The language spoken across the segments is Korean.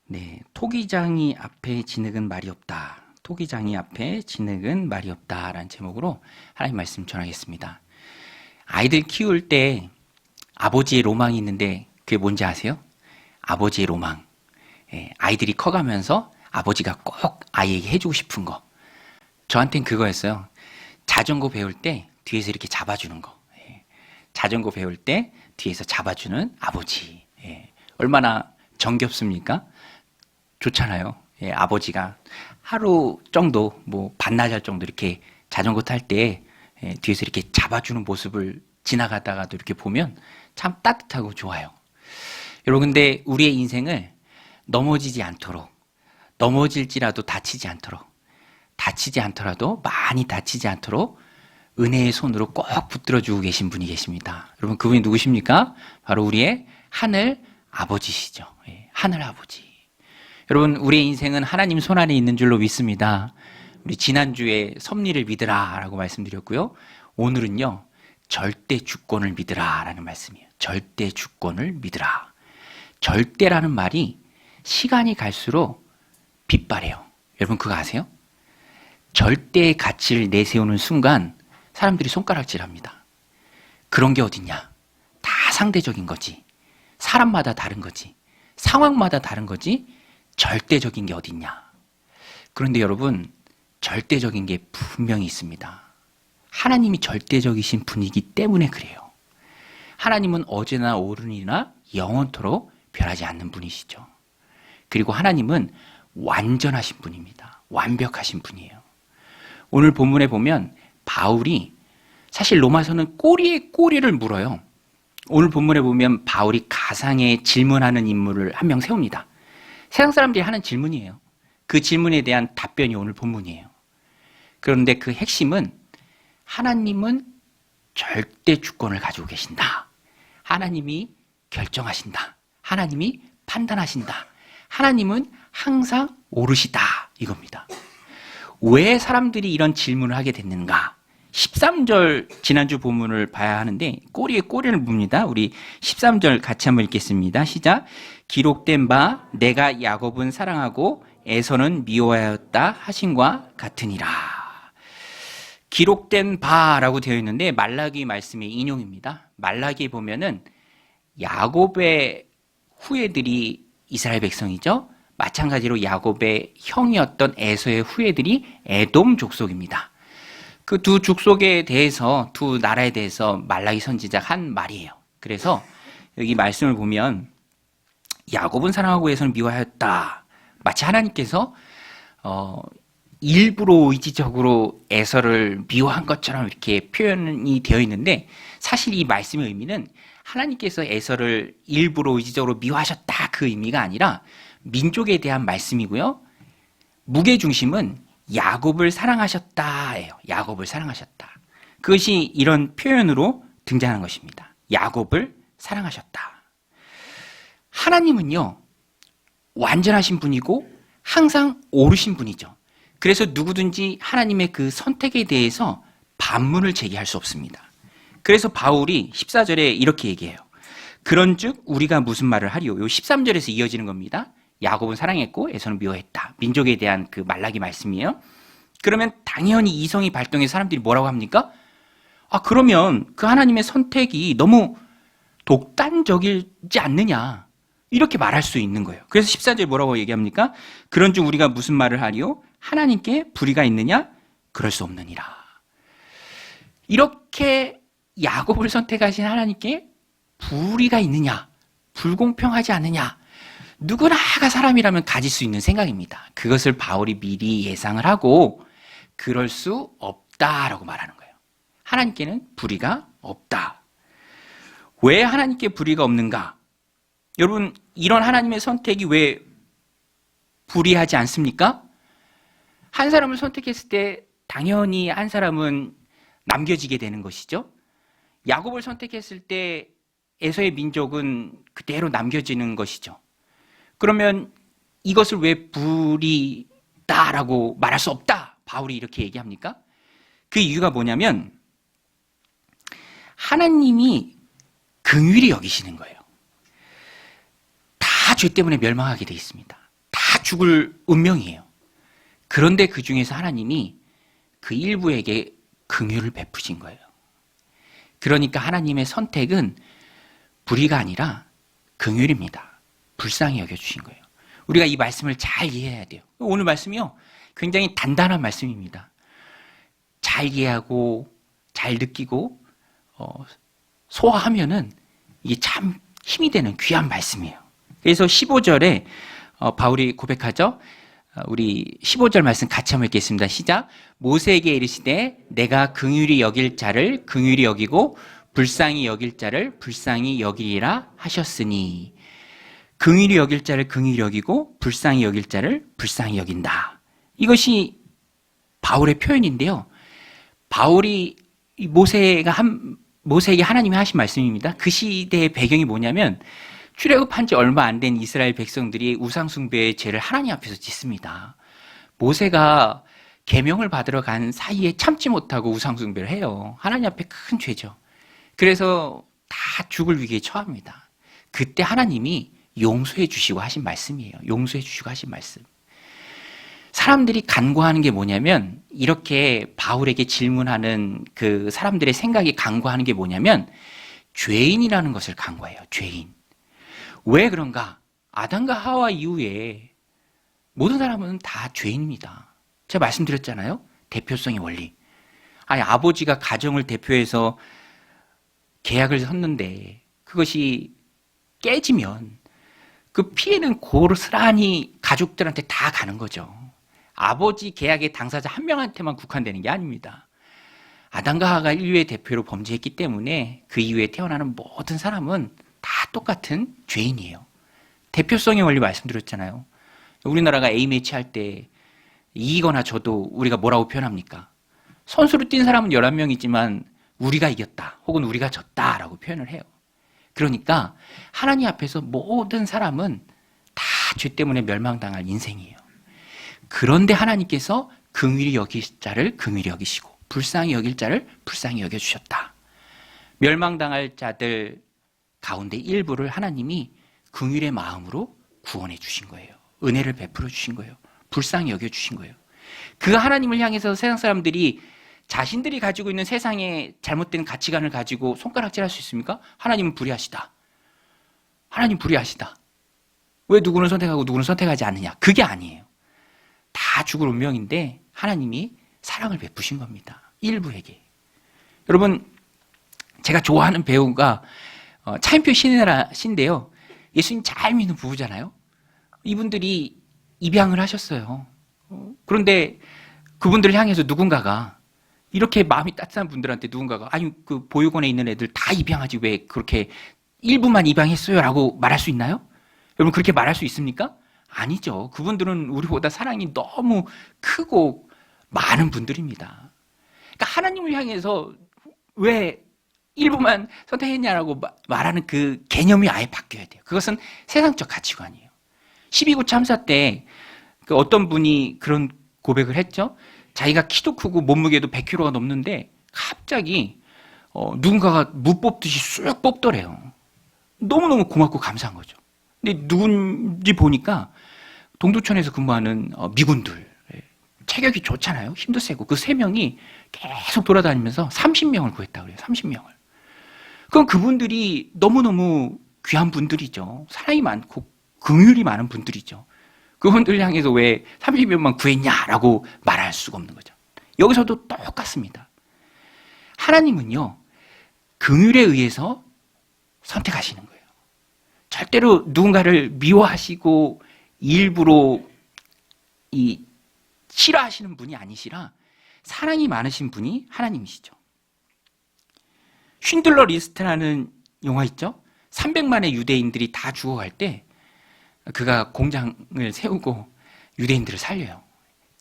네, 토기장이 앞에 진흙은 말이 없다. 토기장이 앞에 진흙은 말이 없다. 라는 제목으로 하나님 말씀 전하겠습니다. 아이들 키울 때 아버지의 로망이 있는데 그게 뭔지 아세요? 아버지의 로망. 아이들이 커가면서 아버지가 꼭 아이에게 해주고 싶은 거. 저한텐 그거였어요. 자전거 배울 때 뒤에서 이렇게 잡아주는 거. 자전거 배울 때 뒤에서 잡아주는 아버지. 얼마나 정겹습니까? 좋잖아요. 아버지가 하루 정도, 반나절 정도 이렇게 자전거 탈 때 뒤에서 이렇게 잡아주는 모습을 지나가다가도 이렇게 보면 참 따뜻하고 좋아요. 여러분, 근데 우리의 인생을 넘어지지 않도록, 넘어질지라도 다치지 않도록, 다치지 않더라도 많이 다치지 않도록 은혜의 손으로 꼭 붙들어주고 계신 분이 계십니다. 여러분, 그분이 누구십니까? 바로 우리의 하늘 아버지시죠. 하늘 아버지. 여러분, 우리의 인생은 하나님 손 안에 있는 줄로 믿습니다. 우리 지난주에 섭리를 믿으라 라고 말씀드렸고요. 오늘은요, 절대 주권을 믿으라 라는 말씀이에요. 절대 주권을 믿으라. 절대라는 말이 시간이 갈수록 빛바래요. 여러분, 그거 아세요? 절대의 가치를 내세우는 순간 사람들이 손가락질합니다. 그런 게 어딨냐? 다 상대적인 거지. 사람마다 다른 거지. 상황마다 다른 거지. 절대적인 게 어딨냐? 그런데 여러분, 절대적인 게 분명히 있습니다. 하나님이 절대적이신 분이기 때문에 그래요. 하나님은 어제나 오늘이나 영원토록 변하지 않는 분이시죠. 그리고 하나님은 완전하신 분입니다. 완벽하신 분이에요. 오늘 본문에 보면 바울이 사실 로마서는 꼬리에 꼬리를 물어요. 오늘 본문에 보면 바울이 가상에 질문하는 인물을 한 명 세웁니다. 세상 사람들이 하는 질문이에요. 그 질문에 대한 답변이 오늘 본문이에요. 그런데 그 핵심은 하나님은 절대 주권을 가지고 계신다. 하나님이 결정하신다. 하나님이 판단하신다. 하나님은 항상 옳으시다. 이겁니다. 왜 사람들이 이런 질문을 하게 됐는가? 13절 지난주 본문을 봐야 하는데 꼬리에 꼬리를 묻니다. 우리 13절 같이 한번 읽겠습니다. 시작. 기록된 바 내가 야곱은 사랑하고 에서는 미워하였다 하신과 같으니라. 기록된 바라고 되어 있는데 말라기 말씀의 인용입니다. 말라기에 보면은 야곱의 후예들이 이스라엘 백성이죠. 마찬가지로 야곱의 형이었던 에서의 후예들이 에돔 족속입니다. 그 두 족속에 대해서, 두 나라에 대해서 말라기 선지자가 한 말이에요. 그래서 여기 말씀을 보면 야곱은 사랑하고 에서는 미워하였다. 마치 하나님께서 일부러 의지적으로 에서를 미워한 것처럼 이렇게 표현이 되어 있는데 사실 이 말씀의 의미는 하나님께서 에서를 일부러 의지적으로 미워하셨다 그 의미가 아니라 민족에 대한 말씀이고요. 무게중심은 야곱을 사랑하셨다예요. 야곱을 사랑하셨다. 그것이 이런 표현으로 등장한 것입니다. 야곱을 사랑하셨다. 하나님은요, 완전하신 분이고 항상 옳으신 분이죠. 그래서 누구든지 하나님의 그 선택에 대해서 반문을 제기할 수 없습니다. 그래서 바울이 14절에 이렇게 얘기해요. 그런즉 우리가 무슨 말을 하리요? 요 13절에서 이어지는 겁니다. 야곱은 사랑했고 에서는 미워했다. 민족에 대한 그 말라기 말씀이에요. 그러면 당연히 이성이 발동해서 사람들이 뭐라고 합니까? 그러면 그 하나님의 선택이 너무 독단적이지 않느냐. 이렇게 말할 수 있는 거예요. 그래서 14절에 뭐라고 얘기합니까? 그런즉 우리가 무슨 말을 하리요? 하나님께 불의가 있느냐? 그럴 수 없느니라. 이렇게 야곱을 선택하신 하나님께 불의가 있느냐? 불공평하지 않느냐? 누구나가 사람이라면 가질 수 있는 생각입니다. 그것을 바울이 미리 예상을 하고 그럴 수 없다라고 말하는 거예요. 하나님께는 불의가 없다. 왜 하나님께 불의가 없는가? 여러분, 이런 하나님의 선택이 왜 불의하지 않습니까? 한 사람을 선택했을 때 당연히 한 사람은 남겨지게 되는 것이죠. 야곱을 선택했을 때 에서의 민족은 그대로 남겨지는 것이죠. 그러면 이것을 왜 불의다라고 말할 수 없다? 바울이 이렇게 얘기합니까? 그 이유가 뭐냐면 하나님이 긍휼히 여기시는 거예요. 다 죄 때문에 멸망하게 돼 있습니다. 죽을 운명이에요. 그런데 그 중에서 하나님이 그 일부에게 긍휼을 베푸신 거예요. 그러니까 하나님의 선택은 불의가 아니라 긍휼입니다. 불쌍히 여겨주신 거예요. 우리가 이 말씀을 잘 이해해야 돼요. 오늘 말씀이요, 굉장히 단단한 말씀입니다. 잘 이해하고 잘 느끼고 소화하면은 이게 참 힘이 되는 귀한 말씀이에요. 그래서 15절에 바울이 고백하죠. 우리 15절 말씀 같이 한번 읽겠습니다. 시작. 모세에게 이르시되 내가 긍휼히 여길 자를 긍휼히 여기고 불쌍히 여길 자를 불쌍히 여기리라 하셨으니, 긍휼히 여길 자를 긍휼히 여기고 불쌍히 여길 자를 불쌍히 여긴다. 이것이 바울의 표현인데요. 바울이 모세에게 하나님이 하신 말씀입니다. 그 시대의 배경이 뭐냐면 출애굽한 지 얼마 안 된 이스라엘 백성들이 우상숭배의 죄를 하나님 앞에서 짓습니다. 모세가 계명을 받으러 간 사이에 참지 못하고 우상숭배를 해요. 하나님 앞에 큰 죄죠. 그래서 다 죽을 위기에 처합니다. 그때 하나님이 용서해 주시고 하신 말씀이에요. 용서해 주시고 하신 말씀. 사람들이 간과하는 게 뭐냐면, 이렇게 바울에게 질문하는 그 사람들의 생각이 간과하는 게 뭐냐면 죄인이라는 것을 간과해요. 죄인. 왜 그런가? 아담과 하와 이후에 모든 사람은 다 죄인입니다. 제가 말씀드렸잖아요. 대표성의 원리. 아니, 아버지가 가정을 대표해서 계약을 섰는데 그것이 깨지면 그 피해는 고스란히 가족들한테 다 가는 거죠. 아버지 계약의 당사자 한 명한테만 국한되는 게 아닙니다. 아담과 하와가 인류의 대표로 범죄했기 때문에 그 이후에 태어나는 모든 사람은 다 똑같은 죄인이에요. 대표성의 원리 말씀드렸잖아요. 우리나라가 A매치 할 때 이기거나 져도 우리가 뭐라고 표현합니까? 선수로 뛴 사람은 11명이지만 우리가 이겼다 혹은 우리가 졌다라고 표현을 해요. 그러니까 하나님 앞에서 모든 사람은 다 죄 때문에 멸망당할 인생이에요. 그런데 하나님께서 긍휼히 여길 자를 긍휼히 여기시고 불쌍히 여길 자를 불쌍히 여겨주셨다. 멸망당할 자들 가운데 일부를 하나님이 긍휼의 마음으로 구원해 주신 거예요. 은혜를 베풀어 주신 거예요. 불쌍히 여겨주신 거예요. 그 하나님을 향해서 세상 사람들이 자신들이 가지고 있는 세상의 잘못된 가치관을 가지고 손가락질할 수 있습니까? 하나님은 불의하시다. 하나님 불의하시다. 왜 누구는 선택하고 누구는 선택하지 않느냐? 그게 아니에요. 다 죽을 운명인데 하나님이 사랑을 베푸신 겁니다. 일부에게. 여러분, 제가 좋아하는 배우가 차인표 신인데요. 예수님 잘 믿는 부부잖아요. 이분들이 입양을 하셨어요. 그런데 그분들을 향해서 누군가가, 이렇게 마음이 따뜻한 분들한테 누군가가 아니 그 보육원에 있는 애들 다 입양하지 왜 그렇게 일부만 입양했어요? 라고 말할 수 있나요? 여러분, 그렇게 말할 수 있습니까? 아니죠. 그분들은 우리보다 사랑이 너무 크고 많은 분들입니다. 그러니까 하나님을 향해서 왜 일부만 선택했냐라고 말하는 그 개념이 아예 바뀌어야 돼요. 그것은 세상적 가치관이에요. 12구 참사 때 그 어떤 분이 그런 고백을 했죠. 자기가 키도 크고 몸무게도 100kg가 넘는데 갑자기 누군가가 무 뽑듯이 쑥 뽑더래요. 너무너무 고맙고 감사한 거죠. 근데 누군지 보니까 동두천에서 근무하는 미군들, 체격이 좋잖아요. 힘도 세고. 그 3명이 계속 돌아다니면서 30명을 구했다고 그래요. 30명을. 그럼 그분들이 너무너무 귀한 분들이죠. 사랑이 많고 긍휼이 많은 분들이죠. 그분들 향해서 왜 30명만 구했냐라고 말할 수가 없는 거죠. 여기서도 똑같습니다. 하나님은요, 긍휼에 의해서 선택하시는 거예요. 절대로 누군가를 미워하시고 일부러 싫어하시는 분이 아니시라 사랑이 많으신 분이 하나님이시죠. 쉰들러 리스트라는 영화 있죠? 300만의 유대인들이 다 죽어갈 때 그가 공장을 세우고 유대인들을 살려요.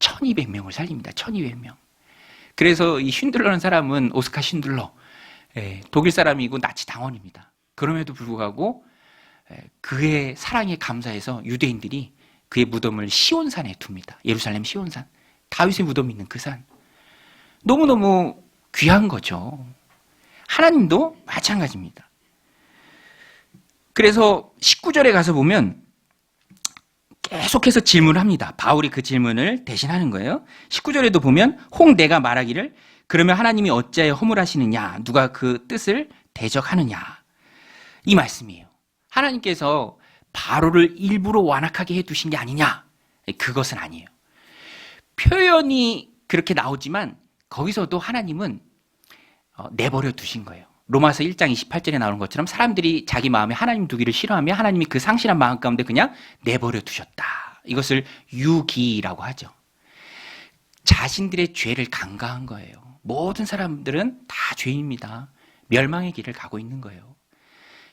1200명을 살립니다. 1200명. 그래서 이 쉰들러라는 사람은 오스카 쉰들러, 독일 사람이고 나치 당원입니다. 그럼에도 불구하고 그의 사랑에 감사해서 유대인들이 그의 무덤을 시온산에 둡니다. 예루살렘 시온산. 다윗의 무덤이 있는 그 산. 너무너무 귀한 거죠. 하나님도 마찬가지입니다. 그래서 19절에 가서 보면 계속해서 질문을 합니다. 바울이 그 질문을 대신하는 거예요. 19절에도 보면 혹 내가 말하기를 그러면 하나님이 어찌하여 허물하시느냐, 누가 그 뜻을 대적하느냐, 이 말씀이에요. 하나님께서 바로를 일부러 완악하게 해두신 게 아니냐, 그것은 아니에요. 표현이 그렇게 나오지만 거기서도 하나님은 내버려 두신 거예요. 로마서 1장 28절에 나오는 것처럼 사람들이 자기 마음에 하나님 두기를 싫어하며 하나님이 그 상실한 마음 가운데 그냥 내버려 두셨다. 이것을 유기라고 하죠. 자신들의 죄를 간과한 거예요. 모든 사람들은 다 죄인입니다. 멸망의 길을 가고 있는 거예요.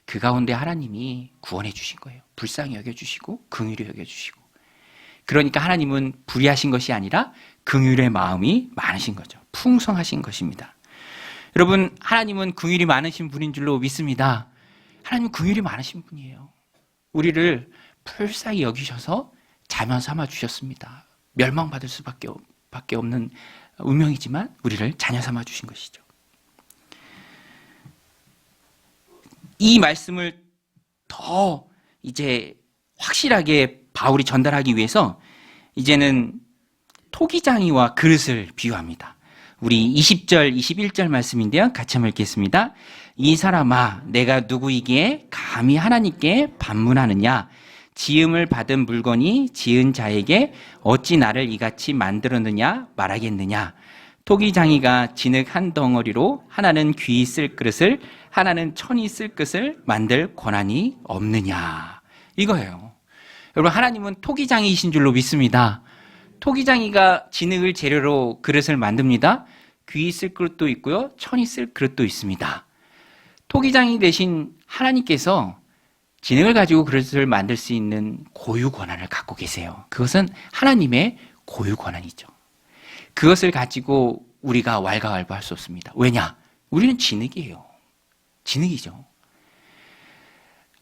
그 가운데 하나님이 구원해 주신 거예요. 불쌍히 여겨주시고 긍휼히 여겨주시고. 그러니까 하나님은 불의하신 것이 아니라 긍휼의 마음이 많으신 거죠. 풍성하신 것입니다. 여러분, 하나님은 긍휼이 많으신 분인 줄로 믿습니다. 하나님은 긍휼이 많으신 분이에요. 우리를 불쌍히 여기셔서 자녀 삼아 주셨습니다. 멸망받을 수밖에 없는 운명이지만 우리를 자녀 삼아 주신 것이죠. 이 말씀을 더 이제 확실하게 바울이 전달하기 위해서 이제는 토기장이와 그릇을 비유합니다. 우리 20절, 21절 말씀인데요. 같이 한번 읽겠습니다. 이 사람아, 내가 누구이기에 감히 하나님께 반문하느냐? 지음을 받은 물건이 지은 자에게 어찌 나를 이같이 만들었느냐 말하겠느냐? 토기장이가 진흙 한 덩어리로 하나는 귀 쓸 그릇을 하나는 천이 쓸 그릇을 만들 권한이 없느냐? 이거예요. 여러분, 하나님은 토기장이신 줄로 믿습니다. 토기장이가 진흙을 재료로 그릇을 만듭니다. 귀 쓸 그릇도 있고요. 천이 쓸 그릇도 있습니다. 토기장이 대신 하나님께서 진흙을 가지고 그릇을 만들 수 있는 고유 권한을 갖고 계세요. 그것은 하나님의 고유 권한이죠. 그것을 가지고 우리가 왈가왈부할 수 없습니다. 왜냐? 우리는 진흙이에요. 진흙이죠.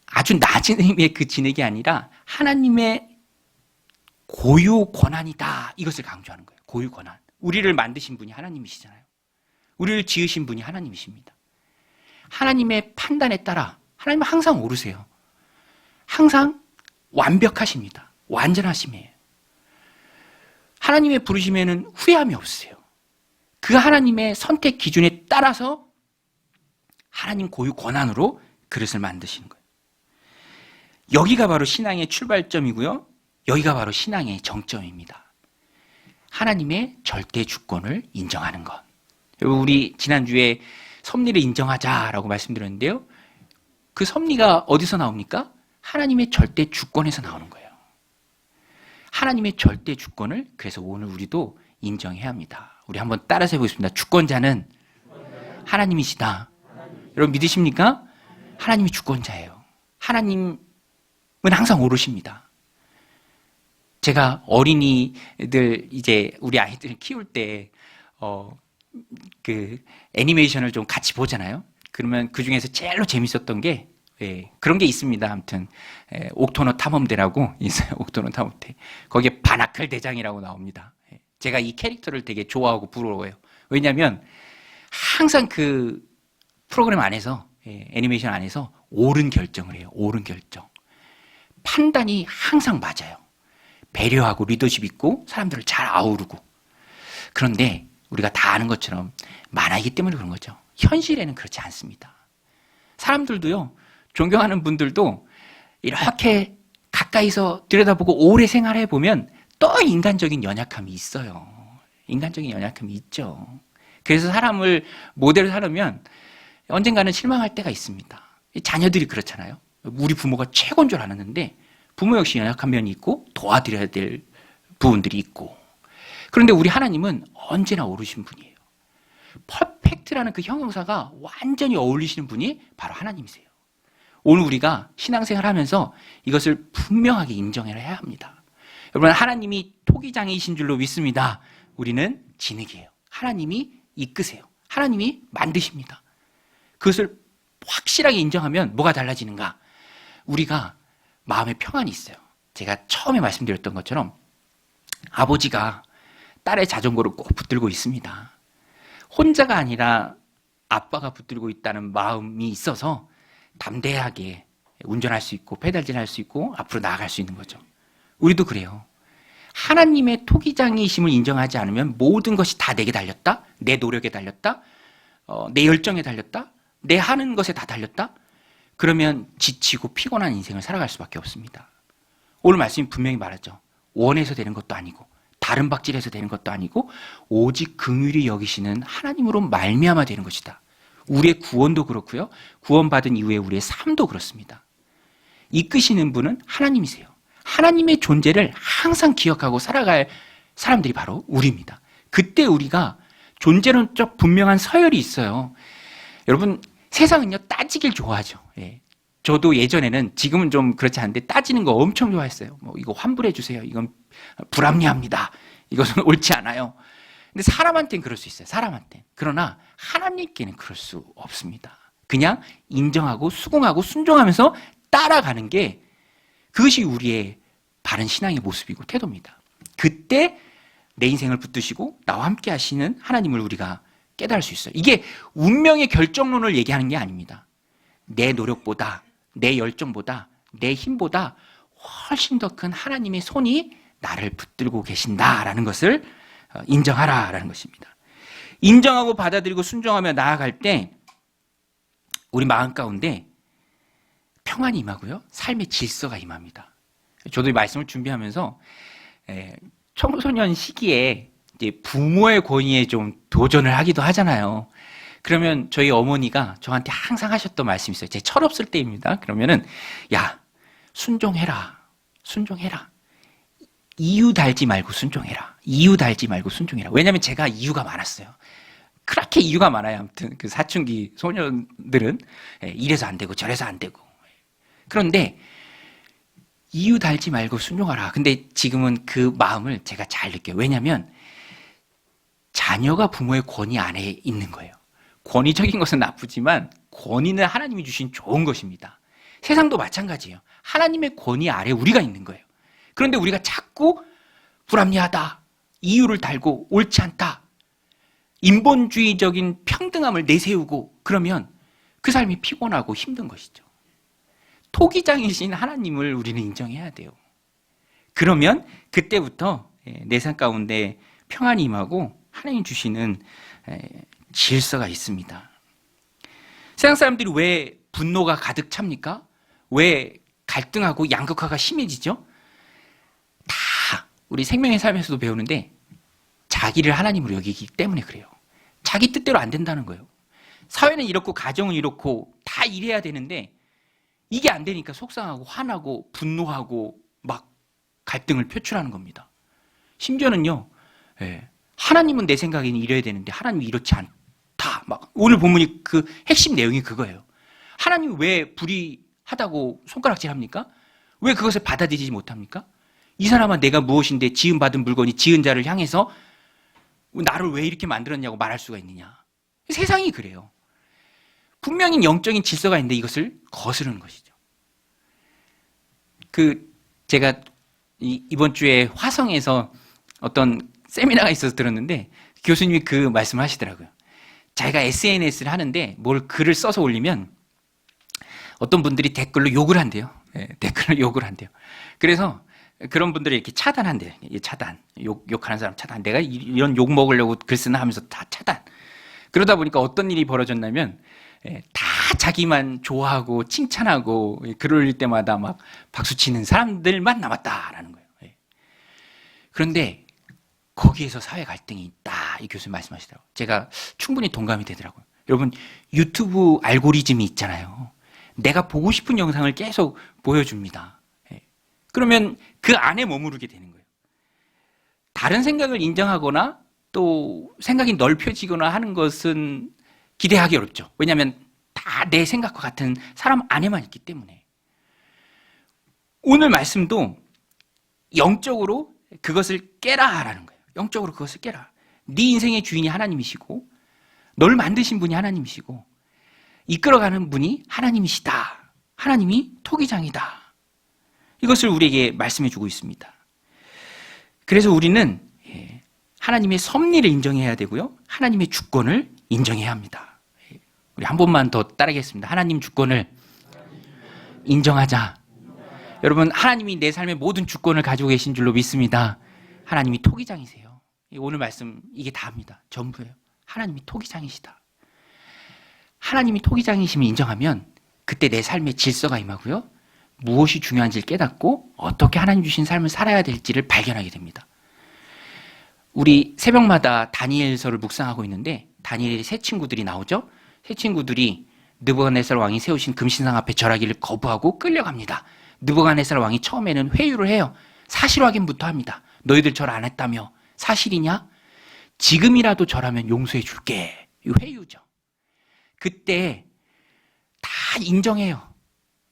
아주 낮은 의미의 그 진흙이 아니라 하나님의 고유 권한이다. 이것을 강조하는 거예요. 고유 권한. 우리를 만드신 분이 하나님이시잖아요. 우리를 지으신 분이 하나님이십니다. 하나님의 판단에 따라 하나님은 항상 옳으세요. 항상 완벽하십니다. 완전하심이에요. 하나님의 부르심에는 후회함이 없으세요. 그 하나님의 선택 기준에 따라서 하나님 고유 권한으로 그릇을 만드시는 거예요. 여기가 바로 신앙의 출발점이고요. 여기가 바로 신앙의 정점입니다. 하나님의 절대 주권을 인정하는 것. 여러분, 우리 지난주에 섭리를 인정하자라고 말씀드렸는데요. 그 섭리가 어디서 나옵니까? 하나님의 절대 주권에서 나오는 거예요. 하나님의 절대 주권을 그래서 오늘 우리도 인정해야 합니다. 우리 한번 따라서 해보겠습니다. 주권자는 하나님이시다. 여러분 믿으십니까? 하나님이 주권자예요. 하나님은 항상 옳으십니다. 제가 어린이들 이제 우리 아이들 키울 때 그 애니메이션을 좀 같이 보잖아요. 그러면 그 중에서 제일로 재밌었던 게 그런 게 있습니다. 아무튼 옥토너 탐험대라고 있어요. 옥토너 탐험대. 거기에 바나클 대장이라고 나옵니다. 제가 이 캐릭터를 되게 좋아하고 부러워요. 왜냐하면 항상 그 프로그램 안에서 애니메이션 안에서 옳은 결정을 해요. 옳은 결정. 판단이 항상 맞아요. 배려하고 리더십 있고 사람들을 잘 아우르고. 그런데 우리가 다 아는 것처럼 만화이기 때문에 그런 거죠. 현실에는 그렇지 않습니다. 사람들도요, 존경하는 분들도 이렇게 가까이서 들여다보고 오래 생활해 보면 또 인간적인 연약함이 있어요. 인간적인 연약함이 있죠. 그래서 사람을 모델로 삼으면 언젠가는 실망할 때가 있습니다. 자녀들이 그렇잖아요. 우리 부모가 최고인 줄 알았는데 부모 역시 연약한 면이 있고 도와드려야 될 부분들이 있고. 그런데 우리 하나님은 언제나 옳으신 분이에요. 퍼펙트라는 그 형용사가 완전히 어울리시는 분이 바로 하나님이세요. 오늘 우리가 신앙생활 하면서 이것을 분명하게 인정해야 합니다. 여러분, 하나님이 토기장이신 줄로 믿습니다. 우리는 진흙이에요. 하나님이 이끄세요. 하나님이 만드십니다. 그것을 확실하게 인정하면 뭐가 달라지는가? 우리가 마음에 평안이 있어요. 제가 처음에 말씀드렸던 것처럼 아버지가 딸의 자전거를 꼭 붙들고 있습니다. 혼자가 아니라 아빠가 붙들고 있다는 마음이 있어서 담대하게 운전할 수 있고 페달질 할 수 있고 앞으로 나아갈 수 있는 거죠. 우리도 그래요. 하나님의 토기장이심을 인정하지 않으면 모든 것이 다 내게 달렸다? 내 노력에 달렸다? 내 열정에 달렸다? 내 하는 것에 다 달렸다? 그러면 지치고 피곤한 인생을 살아갈 수밖에 없습니다. 오늘 말씀이 분명히 말하죠. 원해서 되는 것도 아니고 다른 박질해서 되는 것도 아니고 오직 긍휼히 여기시는 하나님으로 말미암아 되는 것이다. 우리의 구원도 그렇고요. 구원받은 이후에 우리의 삶도 그렇습니다. 이끄시는 분은 하나님이세요. 하나님의 존재를 항상 기억하고 살아갈 사람들이 바로 우리입니다. 그때 우리가 존재론적 분명한 서열이 있어요. 여러분, 세상은요, 따지길 좋아하죠. 예. 저도 예전에는, 지금은 좀 그렇지 않은데 따지는 거 엄청 좋아했어요. 뭐 이거 환불해 주세요. 이건 불합리합니다. 이것은 옳지 않아요. 근데 사람한테는 그럴 수 있어요. 사람한테. 그러나 하나님께는 그럴 수 없습니다. 그냥 인정하고 수긍하고 순종하면서 따라가는 게, 그것이 우리의 바른 신앙의 모습이고 태도입니다. 그때 내 인생을 붙드시고 나와 함께 하시는 하나님을 우리가 깨달을 수 있어요. 이게 운명의 결정론을 얘기하는 게 아닙니다. 내 노력보다, 내 열정보다, 내 힘보다 훨씬 더 큰 하나님의 손이 나를 붙들고 계신다라는 것을 인정하라라는 것입니다. 인정하고 받아들이고 순종하며 나아갈 때 우리 마음 가운데 평안이 임하고요, 삶의 질서가 임합니다. 저도 이 말씀을 준비하면서 청소년 시기에 이제 부모의 권위에 좀 도전을 하기도 하잖아요. 그러면 저희 어머니가 저한테 항상 하셨던 말씀이 있어요. 제 철없을 때입니다. 그러면은, 야, 순종해라. 순종해라. 이유 달지 말고 순종해라. 이유 달지 말고 순종해라. 왜냐하면 제가 이유가 많았어요. 그렇게 이유가 많아요. 아무튼 그 사춘기 소년들은 이래서 안 되고 저래서 안 되고. 그런데 이유 달지 말고 순종하라. 근데 지금은 그 마음을 제가 잘 느껴요. 왜냐하면 자녀가 부모의 권위 안에 있는 거예요. 권위적인 것은 나쁘지만 권위는 하나님이 주신 좋은 것입니다. 세상도 마찬가지예요. 하나님의 권위 아래 우리가 있는 거예요. 그런데 우리가 자꾸 불합리하다, 이유를 달고 옳지 않다, 인본주의적인 평등함을 내세우고 그러면 그 삶이 피곤하고 힘든 것이죠. 토기장이신 하나님을 우리는 인정해야 돼요. 그러면 그때부터 내 삶 가운데 평안이 임하고 하나님 주시는 질서가 있습니다. 세상 사람들이 왜 분노가 가득 찹니까? 왜 갈등하고 양극화가 심해지죠? 다 우리 생명의 삶에서도 배우는데 자기를 하나님으로 여기기 때문에 그래요. 자기 뜻대로 안 된다는 거예요. 사회는 이렇고 가정은 이렇고 다 이래야 되는데 이게 안 되니까 속상하고 화나고 분노하고 막 갈등을 표출하는 겁니다. 심지어는요, 하나님은 내 생각에는 이래야 되는데 하나님이 이렇지 않다. 막 오늘 본문이 그 핵심 내용이 그거예요. 하나님이 왜 불의하다고 손가락질합니까? 왜 그것을 받아들이지 못합니까? 이 사람아, 내가 무엇인데 지음받은 물건이 지은 자를 향해서 나를 왜 이렇게 만들었냐고 말할 수가 있느냐. 세상이 그래요. 분명히 영적인 질서가 있는데 이것을 거스르는 것이죠. 제가 이번 주에 화성에서 어떤 세미나가 있어서 들었는데 교수님이 그 말씀을 하시더라고요. 자기가 SNS를 하는데 뭘 글을 써서 올리면 어떤 분들이 댓글로 욕을 한대요. 댓글로 욕을 한대요. 그래서 그런 분들이 이렇게 차단한대요. 차단. 욕하는 사람 차단. 내가 이런 욕 먹으려고 글 쓰나 하면서 다 차단. 그러다 보니까 어떤 일이 벌어졌냐면 다 자기만 좋아하고 칭찬하고 글 올릴 때마다 막 박수치는 사람들만 남았다라는 거예요. 그런데 거기에서 사회 갈등이 있다, 이 교수님 말씀하시더라고요. 제가 충분히 동감이 되더라고요. 여러분, 유튜브 알고리즘이 있잖아요. 내가 보고 싶은 영상을 계속 보여줍니다. 그러면 그 안에 머무르게 되는 거예요. 다른 생각을 인정하거나 또 생각이 넓혀지거나 하는 것은 기대하기 어렵죠. 왜냐하면 다 내 생각과 같은 사람 안에만 있기 때문에. 오늘 말씀도 영적으로 그것을 깨라라는 거예요. 영적으로 그것을 깨라. 네 인생의 주인이 하나님이시고 널 만드신 분이 하나님이시고 이끌어가는 분이 하나님이시다. 하나님이 토기장이다. 이것을 우리에게 말씀해 주고 있습니다. 그래서 우리는 하나님의 섭리를 인정해야 되고요, 하나님의 주권을 인정해야 합니다. 우리 한 번만 더 따르겠습니다. 하나님 주권을 인정하자. 여러분, 하나님이 내 삶의 모든 주권을 가지고 계신 줄로 믿습니다. 하나님이 토기장이세요. 오늘 말씀 이게 다입니다. 전부예요. 하나님이 토기장이시다. 하나님이 토기장이심을 인정하면 그때 내 삶의 질서가 임하고요. 무엇이 중요한지를 깨닫고 어떻게 하나님 주신 삶을 살아야 될지를 발견하게 됩니다. 우리 새벽마다 다니엘서를 묵상하고 있는데 다니엘의 세 친구들이 나오죠. 세 친구들이 느부갓네살 왕이 세우신 금신상 앞에 절하기를 거부하고 끌려갑니다. 느부갓네살 왕이 처음에는 회유를 해요. 사실 확인부터 합니다. 너희들 절 안 했다며 사실이냐? 지금이라도 절하면 용서해 줄게. 이 회유죠. 그때 다 인정해요.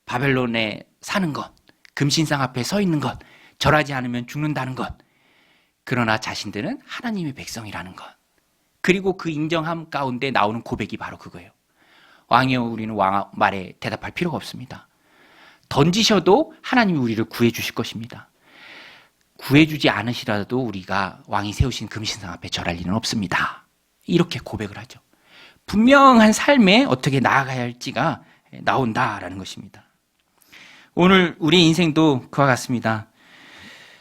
바벨론에 사는 것, 금신상 앞에 서 있는 것, 절하지 않으면 죽는다는 것. 그러나 자신들은 하나님의 백성이라는 것. 그리고 그 인정함 가운데 나오는 고백이 바로 그거예요. 왕이여, 우리는 왕 말에 대답할 필요가 없습니다. 던지셔도 하나님이 우리를 구해주실 것입니다. 구해주지 않으시라도 우리가 왕이 세우신 금신상 앞에 절할 일은 없습니다. 이렇게 고백을 하죠. 분명한 삶에 어떻게 나아가야 할지가 나온다라는 것입니다. 오늘 우리 인생도 그와 같습니다.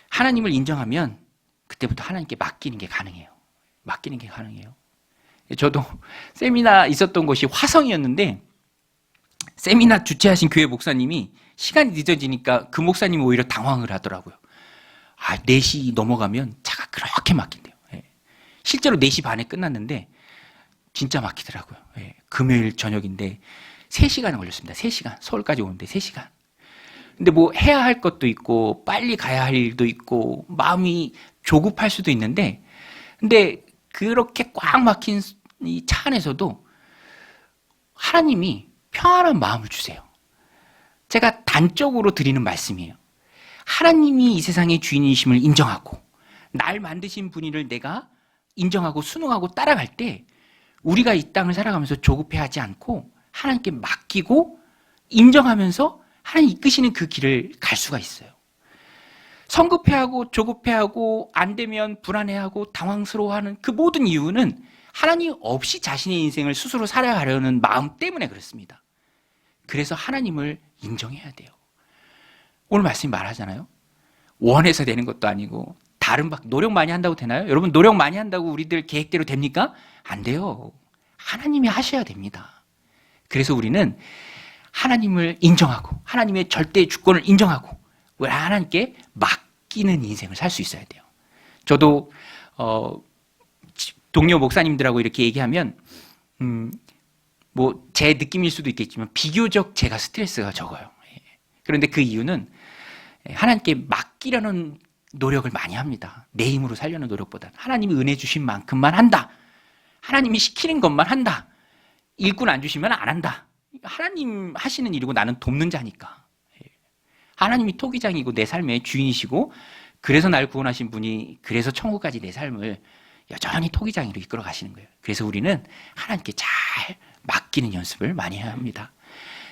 하나님을 인정하면 그때부터 하나님께 맡기는 게 가능해요. 맡기는 게 가능해요. 저도 세미나 있었던 곳이 화성이었는데 세미나 주최하신 교회 목사님이 시간이 늦어지니까 그 목사님이 오히려 당황을 하더라고요. 4시 넘어가면 차가 그렇게 막힌대요. 실제로 4시 반에 끝났는데 진짜 막히더라고요. 금요일 저녁인데 3시간 걸렸습니다. 3시간. 서울까지 오는데 3시간. 근데 뭐 해야 할 것도 있고 빨리 가야 할 일도 있고 마음이 조급할 수도 있는데 근데 그렇게 꽉 막힌 이 차 안에서도 하나님이 평안한 마음을 주세요. 제가 단적으로 드리는 말씀이에요. 하나님이 이 세상의 주인이심을 인정하고 날 만드신 분이를 내가 인정하고 순응하고 따라갈 때 우리가 이 땅을 살아가면서 조급해하지 않고 하나님께 맡기고 인정하면서 하나님 이끄시는 그 길을 갈 수가 있어요. 성급해하고 조급해하고 안 되면 불안해하고 당황스러워하는 그 모든 이유는 하나님 없이 자신의 인생을 스스로 살아가려는 마음 때문에 그렇습니다. 그래서 하나님을 인정해야 돼요. 오늘 말씀이 말하잖아요. 원해서 되는 것도 아니고 다른 노력 많이 한다고 되나요? 여러분 노력 많이 한다고 우리들 계획대로 됩니까? 안 돼요. 하나님이 하셔야 됩니다. 그래서 우리는 하나님을 인정하고 하나님의 절대 주권을 인정하고 하나님께 맡기는 인생을 살 수 있어야 돼요. 저도 동료 목사님들하고 이렇게 얘기하면 뭐 제 느낌일 수도 있겠지만 비교적 제가 스트레스가 적어요. 그런데 그 이유는 하나님께 맡기려는 노력을 많이 합니다. 내 힘으로 살려는 노력보다는 하나님이 은혜 주신 만큼만 한다. 하나님이 시키는 것만 한다. 일꾼 안 주시면 안 한다. 하나님 하시는 일이고 나는 돕는 자니까. 하나님이 토기장이고 내 삶의 주인이시고 그래서 날 구원하신 분이 그래서 천국까지 내 삶을 여전히 토기장이로 이끌어 가시는 거예요. 그래서 우리는 하나님께 잘 맡기는 연습을 많이 해야 합니다.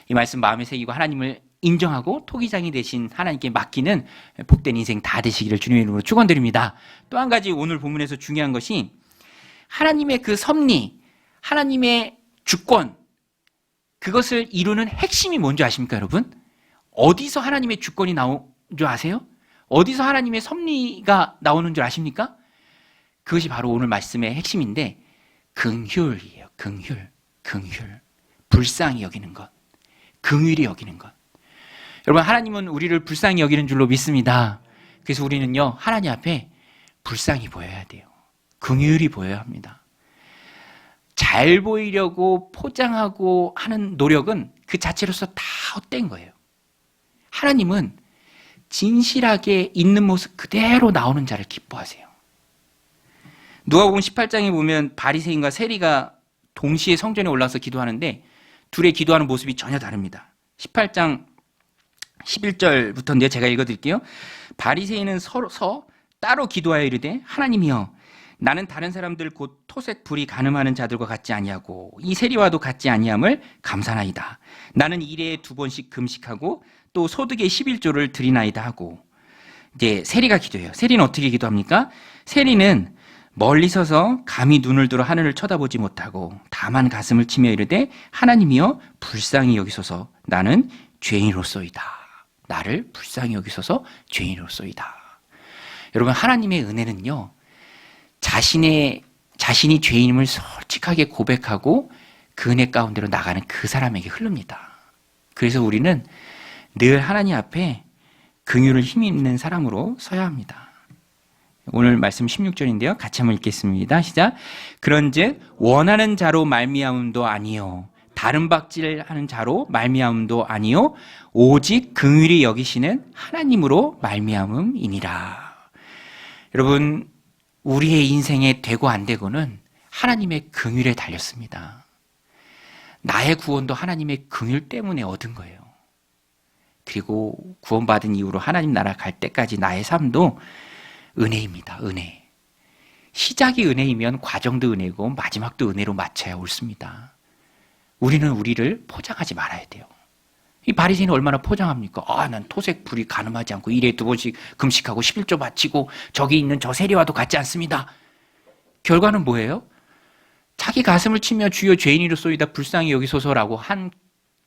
이 말씀 마음에 새기고 하나님을 인정하고 토기장이 되신 하나님께 맡기는 복된 인생 다 되시기를 주님의 이름으로 축원드립니다. 또 한 가지 오늘 본문에서 중요한 것이 하나님의 그 섭리, 하나님의 주권, 그것을 이루는 핵심이 뭔지 아십니까, 여러분? 어디서 하나님의 주권이 나오는 줄 아세요? 어디서 하나님의 섭리가 나오는 줄 아십니까? 그것이 바로 오늘 말씀의 핵심인데 긍휼이에요. 긍휼. 불쌍히 여기는 것. 긍휼히 여기는 것. 여러분, 하나님은 우리를 불쌍히 여기는 줄로 믿습니다. 그래서 우리는요, 하나님 앞에 불쌍히 보여야 돼요. 긍휼히 보여야 합니다. 잘 보이려고 포장하고 하는 노력은 그 자체로서 다 헛된 거예요. 하나님은 진실하게 있는 모습 그대로 나오는 자를 기뻐하세요. 누가복음 18장에 보면 바리새인과 세리가 동시에 성전에 올라와서 기도하는데 둘의 기도하는 모습이 전혀 다릅니다. 18장 11절부터인데요. 제가 읽어드릴게요. 바리새인은 서로 따로 기도하여 이르되 하나님이여 나는 다른 사람들 곧 토색 불이 간음하는 자들과 같지 아니하고 이 세리와도 같지 아니함을 감사나이다. 나는 일에 2번씩 금식하고 또 소득의 11조를 드리나이다 하고 이제 세리가 기도해요. 세리는 어떻게 기도합니까? 세리는 멀리 서서 감히 눈을 들어 하늘을 쳐다보지 못하고 다만 가슴을 치며 이르되 하나님이여 불쌍히 여기소서 나는 죄인으로소이다. 나를 불쌍히 여기소서 죄인으로소이다. 여러분, 하나님의 은혜는요, 자신이 죄인임을 솔직하게 고백하고 그 은혜 가운데로 나가는 그 사람에게 흐릅니다. 그래서 우리는 늘 하나님 앞에 긍휼을 힘입는 사람으로 서야 합니다. 오늘 말씀 16절인데요. 같이 한번 읽겠습니다. 시작. 그런즉 원하는 자로 말미암음도 아니요 다른 박질하는 자로 말미암음도 아니요 오직 긍휼히 여기시는 하나님으로 말미암음이니라. 여러분, 우리의 인생에 되고 안 되고는 하나님의 긍휼에 달렸습니다. 나의 구원도 하나님의 긍휼 때문에 얻은 거예요. 그리고 구원받은 이후로 하나님 나라 갈 때까지 나의 삶도 은혜입니다. 은혜. 시작이 은혜이면 과정도 은혜고 마지막도 은혜로 맞춰야 옳습니다. 우리는 우리를 포장하지 말아야 돼요. 이 바리새인은 얼마나 포장합니까? 난 토색 불이 가늠하지 않고 일에 2번씩 금식하고 11조 바치고 저기 있는 저 세리와도 같지 않습니다. 결과는 뭐예요? 자기 가슴을 치며 주여 죄인이로소이다 불쌍히 여기소서라고 한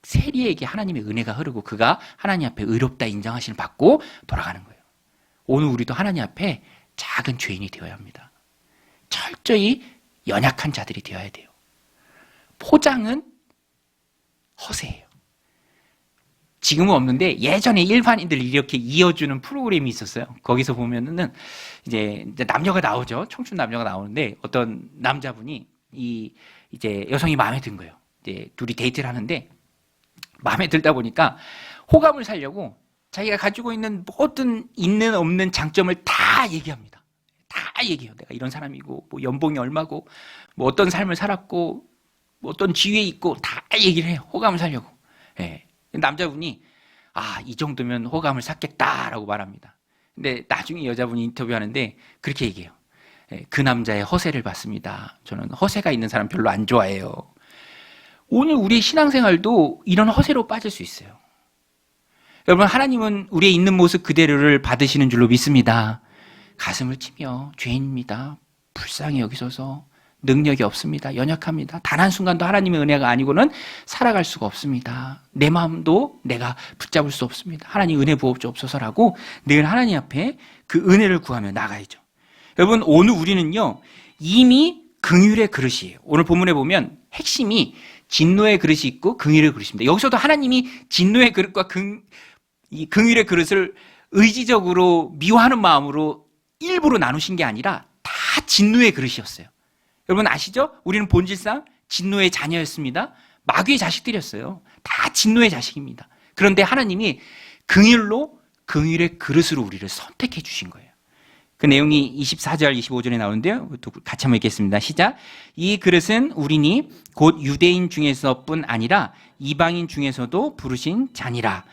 세리에게 하나님의 은혜가 흐르고 그가 하나님 앞에 의롭다 인정하심을 받고 돌아가는 거예요. 오늘 우리도 하나님 앞에 작은 죄인이 되어야 합니다. 철저히 연약한 자들이 되어야 돼요. 포장은 허세예요. 지금은 없는데 예전에 일반인들 이렇게 이어주는 프로그램이 있었어요. 거기서 보면은 이제 남녀가 나오죠. 청춘 남녀가 나오는데 어떤 남자분이 이제 여성이 마음에 든 거예요. 이제 둘이 데이트를 하는데 마음에 들다 보니까 호감을 사려고 자기가 가지고 있는 모든 있는 없는 장점을 다 얘기합니다. 다 얘기해요. 내가 이런 사람이고 뭐 연봉이 얼마고 뭐 어떤 삶을 살았고 뭐 어떤 지위에 있고 다 얘기를 해요. 호감을 사려고. 예. 남자분이 이 정도면 호감을 샀겠다라고 말합니다. 근데 나중에 여자분이 인터뷰하는데 그렇게 얘기해요. 그 남자의 허세를 봤습니다. 저는 허세가 있는 사람 별로 안 좋아해요. 오늘 우리의 신앙생활도 이런 허세로 빠질 수 있어요. 여러분, 하나님은 우리의 있는 모습 그대로를 받으시는 줄로 믿습니다. 가슴을 치며 죄인입니다. 불쌍히 여기소서. 능력이 없습니다. 연약합니다. 단 한순간도 하나님의 은혜가 아니고는 살아갈 수가 없습니다. 내 마음도 내가 붙잡을 수 없습니다. 하나님 은혜 부어주옵소서라고 늘 하나님 앞에 그 은혜를 구하며 나가야죠. 여러분, 오늘 우리는요 이미 긍휼의 그릇이에요. 오늘 본문에 보면 핵심이 진노의 그릇이 있고 긍휼의 그릇입니다. 여기서도 하나님이 진노의 그릇과 이 긍휼의 그릇을 의지적으로 미워하는 마음으로 일부러 나누신 게 아니라 다 진노의 그릇이었어요. 여러분 아시죠? 우리는 본질상 진노의 자녀였습니다. 마귀의 자식들이었어요. 다 진노의 자식입니다. 그런데 하나님이 긍휼의 그릇으로 우리를 선택해 주신 거예요. 그 내용이 24절, 25절에 나오는데요. 같이 한번 읽겠습니다. 시작. 이 그릇은 우리니 곧 유대인 중에서뿐 아니라 이방인 중에서도 부르신 자니라.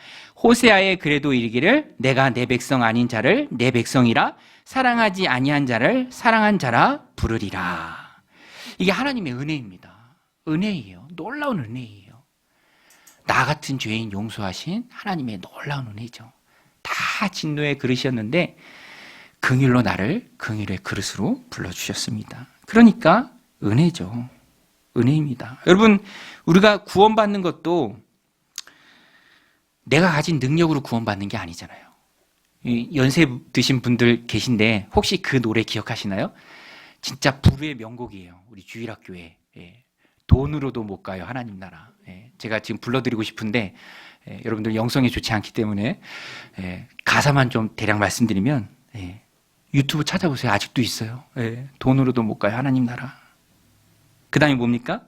호세아의 그래도 이르기를 내가 내 백성 아닌 자를 내 백성이라 사랑하지 아니한 자를 사랑한 자라 부르리라. 이게 하나님의 은혜입니다. 은혜예요. 놀라운 은혜예요. 나 같은 죄인 용서하신 하나님의 놀라운 은혜죠. 다 진노의 그릇이었는데 긍휼로 나를 긍휼의 그릇으로 불러주셨습니다. 그러니까 은혜죠. 은혜입니다. 여러분, 우리가 구원받는 것도 내가 가진 능력으로 구원받는 게 아니잖아요. 연세 드신 분들 계신데 혹시 그 노래 기억하시나요? 진짜 불후의 명곡이에요. 우리 주일학교에. 돈으로도 못 가요, 하나님 나라. 제가 지금 불러드리고 싶은데 여러분들 영성이 좋지 않기 때문에 가사만 좀 대략 말씀드리면 유튜브 찾아보세요. 아직도 있어요. 돈으로도 못 가요, 하나님 나라. 그 다음에 뭡니까?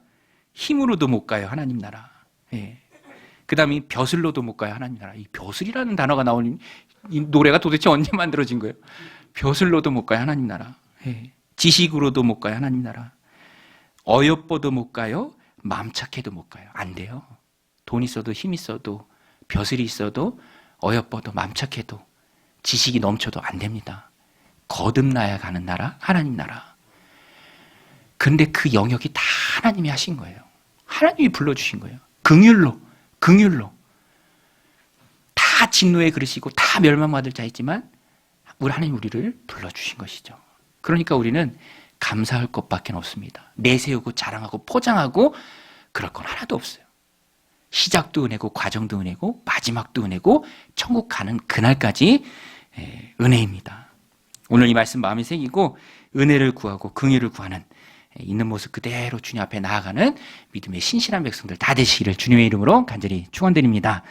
힘으로도 못 가요, 하나님 나라. 그 다음에 벼슬로도 못 가요, 하나님 나라. 이 벼슬이라는 단어가 나오는 이 노래가 도대체 언제 만들어진 거예요? 벼슬로도 못 가요, 하나님 나라. 지식으로도 못 가요, 하나님 나라. 어여뻐도 못 가요, 마음 착해도 못 가요. 안 돼요. 돈 있어도 힘 있어도 벼슬이 있어도 어여뻐도 마음 착해도 지식이 넘쳐도 안 됩니다. 거듭나야 가는 나라, 하나님 나라. 근데 그 영역이 다 하나님이 하신 거예요. 하나님이 불러주신 거예요. 긍휼로. 다 진노의 그릇이고 다 멸망받을 자이지만 우리 하나님 우리를 불러주신 것이죠. 그러니까 우리는 감사할 것밖에 없습니다. 내세우고 자랑하고 포장하고 그럴 건 하나도 없어요. 시작도 은혜고 과정도 은혜고 마지막도 은혜고 천국 가는 그날까지 은혜입니다. 오늘 이 말씀 마음에 새기고 은혜를 구하고 긍휼을 구하는 있는 모습 그대로 주님 앞에 나아가는 믿음의 신실한 백성들 다 되시기를 주님의 이름으로 간절히 축원드립니다.